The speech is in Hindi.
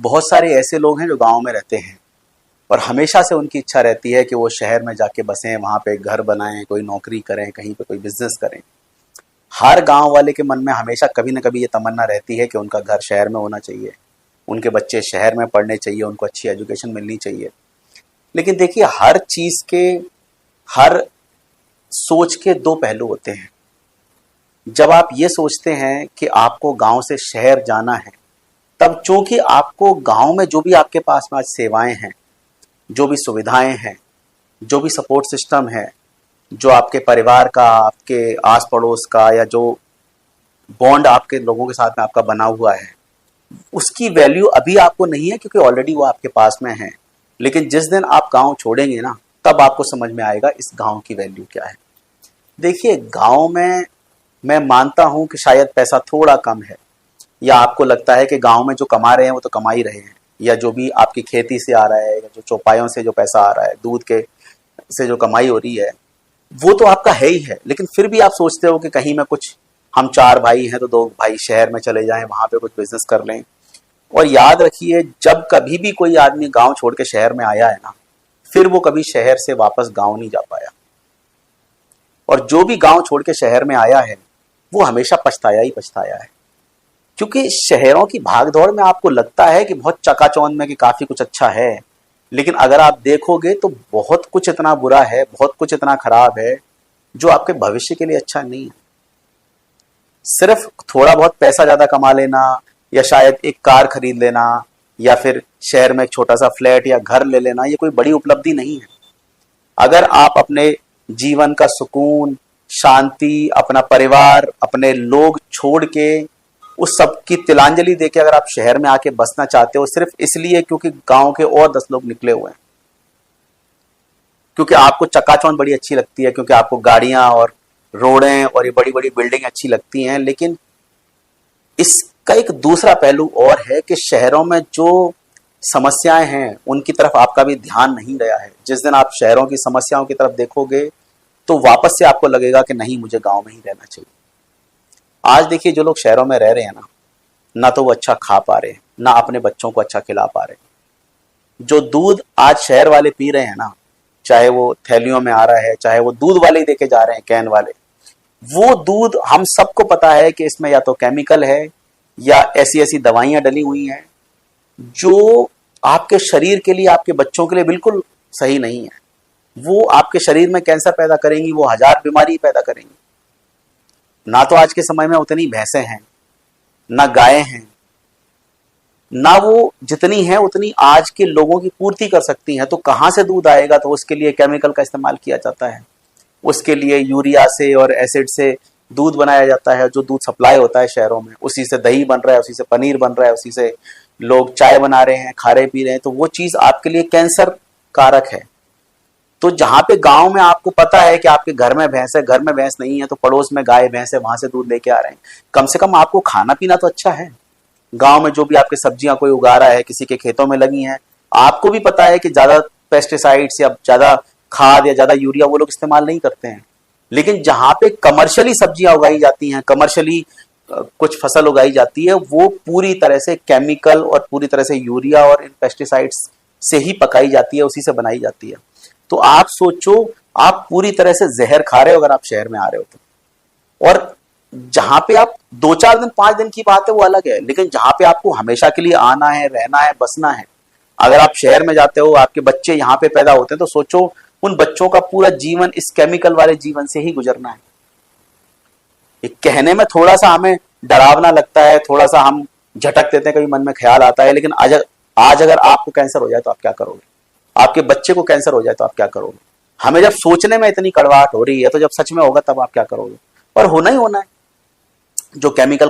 बहुत सारे ऐसे लोग हैं जो गांव में रहते हैं और हमेशा से उनकी इच्छा रहती है कि वो शहर में जाके बसें, वहां पे घर बनाएं, कोई नौकरी करें, कहीं पे कोई बिजनेस करें। हर गांव वाले के मन में हमेशा कभी ना कभी ये तमन्ना रहती है कि उनका घर शहर में होना चाहिए, उनके बच्चे शहर में पढ़ने चाहिए, उनको अच्छी एजुकेशन मिलनी चाहिए। लेकिन देखिए, हर चीज के, हर सोच के दो पहलू होते हैं। जब आप ये सोचते हैं कि आपको गांव से शहर जाना है, तब चूंकि आपको गांव में जो भी आपके पास में आज सेवाएं हैं, जो भी सुविधाएं हैं, जो भी सपोर्ट सिस्टम है, जो आपके परिवार का, आपके आस पड़ोस का, या जो बॉन्ड आपके लोगों के साथ में आपका बना हुआ है, उसकी वैल्यू अभी आपको नहीं है क्योंकि ऑलरेडी वो आपके पास में है। लेकिन जिस दिन आप गांव छोड़ेंगे ना, तब आपको समझ में आएगा इस गांव की वैल्यू क्या है। देखिए, गांव में मैं मानता हूं कि शायद पैसा थोड़ा कम है, या आपको लगता है कि गांव में जो कमा रहे हैं वो तो कमा ही रहे हैं, या जो भी आपकी खेती से आ रहा है, या जो चौपायों से जो पैसा आ रहा है, दूध के से जो कमाई हो रही है, वो तो आपका है ही है। लेकिन फिर भी आप सोचते हो कि कहीं मैं कुछ, हम 4 भाई हैं तो 2 भाई शहर में चले जाएं, वहां पे कुछ बिजनेस कर लें। और याद रखिए, जब कभी भी कोई आदमी गांव छोड़ के शहर में आया है ना, फिर वो कभी शहर से वापस गांव नहीं जा पाया। और जो भी गांव छोड़ के शहर में आया है, वो हमेशा पछताया ही पछताया है। क्योंकि शहरों की भागदौड़ में आपको लगता है कि बहुत चकाचौंध में, कि काफी कुछ अच्छा है, लेकिन अगर आप देखोगे तो बहुत कुछ इतना बुरा है, बहुत कुछ इतना खराब है, जो आपके भविष्य के लिए अच्छा नहीं है। सिर्फ थोड़ा बहुत पैसा ज्यादा कमा लेना, या शायद एक कार खरीद लेना, या फिर शहर में एक छोटा सा फ्लैट या घर ले लेना, ये कोई बड़ी उपलब्धि नहीं है। अगर आप अपने जीवन का सुकून, शांति, अपना परिवार, अपने लोग छोड़ के, उस सब की तिलांजलि देके अगर आप शहर में आके बसना चाहते हो, सिर्फ इसलिए क्योंकि गांव के और 10 लोग निकले हुए हैं, क्योंकि आपको चकाचौंध बड़ी अच्छी लगती है, क्योंकि आपको गाड़ियां और रोडें और ये बड़ी बड़ी बिल्डिंग अच्छी लगती हैं, लेकिन इसका एक दूसरा पहलू और है कि शहरों में जो समस्याएं हैं उनकी तरफ आपका भी ध्यान नहीं गया है। जिस दिन आप शहरों की समस्याओं की तरफ देखोगे, तो वापस से आपको लगेगा कि नहीं, मुझे गांव में ही रहना चाहिए। आज देखिए, जो लोग शहरों में रह रहे हैं ना तो वो अच्छा खा पा रहे हैं, ना अपने बच्चों को अच्छा खिला पा रहे हैं। जो दूध आज शहर वाले पी रहे हैं ना, चाहे वो थैलियों में आ रहा है, चाहे वो दूध वाले ही देके जा रहे हैं, कैन वाले, वो दूध हम सबको पता है कि इसमें या तो केमिकल है, या ऐसी ऐसी दवाइयां डली हुई हैं जो आपके शरीर के लिए, आपके बच्चों के लिए बिल्कुल सही नहीं है। वो आपके शरीर में कैंसर पैदा करेंगी, वो 1000 बीमारी पैदा करेंगी। ना तो आज के समय में उतनी भैंसें हैं, ना गायें हैं, ना वो जितनी हैं उतनी आज के लोगों की पूर्ति कर सकती हैं। तो कहां से दूध आएगा? तो उसके लिए केमिकल का इस्तेमाल किया जाता है, उसके लिए यूरिया से और एसिड से दूध बनाया जाता है। जो दूध सप्लाई होता है शहरों में, उसी से दही बन रहा है, उसी से पनीर बन रहा है, उसी से लोग चाय बना रहे हैं, खा रहे पी रहे हैं। तो वो चीज आपके लिए कैंसर कारक है। तो जहां पे गांव में आपको पता है कि आपके घर में भैंस है, घर में भैंस नहीं है तो पड़ोस में गाय भैंस है, वहां से दूध लेके आ रहे हैं, कम से कम आपको खाना पीना तो अच्छा है। गांव में जो भी आपके सब्जियां कोई उगा रहा है, किसी के खेतों में लगी हैं, आपको भी पता है कि ज्यादा पेस्टिसाइड्स या ज्यादा खाद या ज्यादा यूरिया वो लोग इस्तेमाल नहीं करते हैं। लेकिन जहां पे कमर्शियली सब्जियां उगाई जाती हैं, कमर्शियली कुछ फसल उगाई जाती है, वो पूरी तरह से केमिकल और पूरी तरह से यूरिया और इन पेस्टिसाइड्स से ही पकाई जाती है, उसी से बनाई जाती है। तो आप सोचो, आप पूरी तरह से जहर खा रहे हो अगर आप शहर में आ रहे हो तो। और जहां पे आप 2-4 दिन, 5 दिन की बात है, वो अलग है, लेकिन जहां पे आपको हमेशा के लिए आना है, रहना है, बसना है, अगर आप शहर में जाते हो, आपके बच्चे यहाँ पे पैदा होते हैं, तो सोचो उन बच्चों का पूरा जीवन इस केमिकल वाले जीवन से ही गुजरना है। ये कहने में थोड़ा सा हमें डरावना लगता है, थोड़ा सा हम झटक देते हैं, कभी मन में ख्याल आता है, लेकिन आज अगर आपको कैंसर हो जाए तो आप क्या करोगे? आपके बच्चे को कैंसर हो जाए तो आप क्या करोगे? हमें जब सोचने में इतनी कड़वाहट हो रही है, तो जब सच में होगा तब आप क्या करोगे? और होना ही होना है। जो केमिकल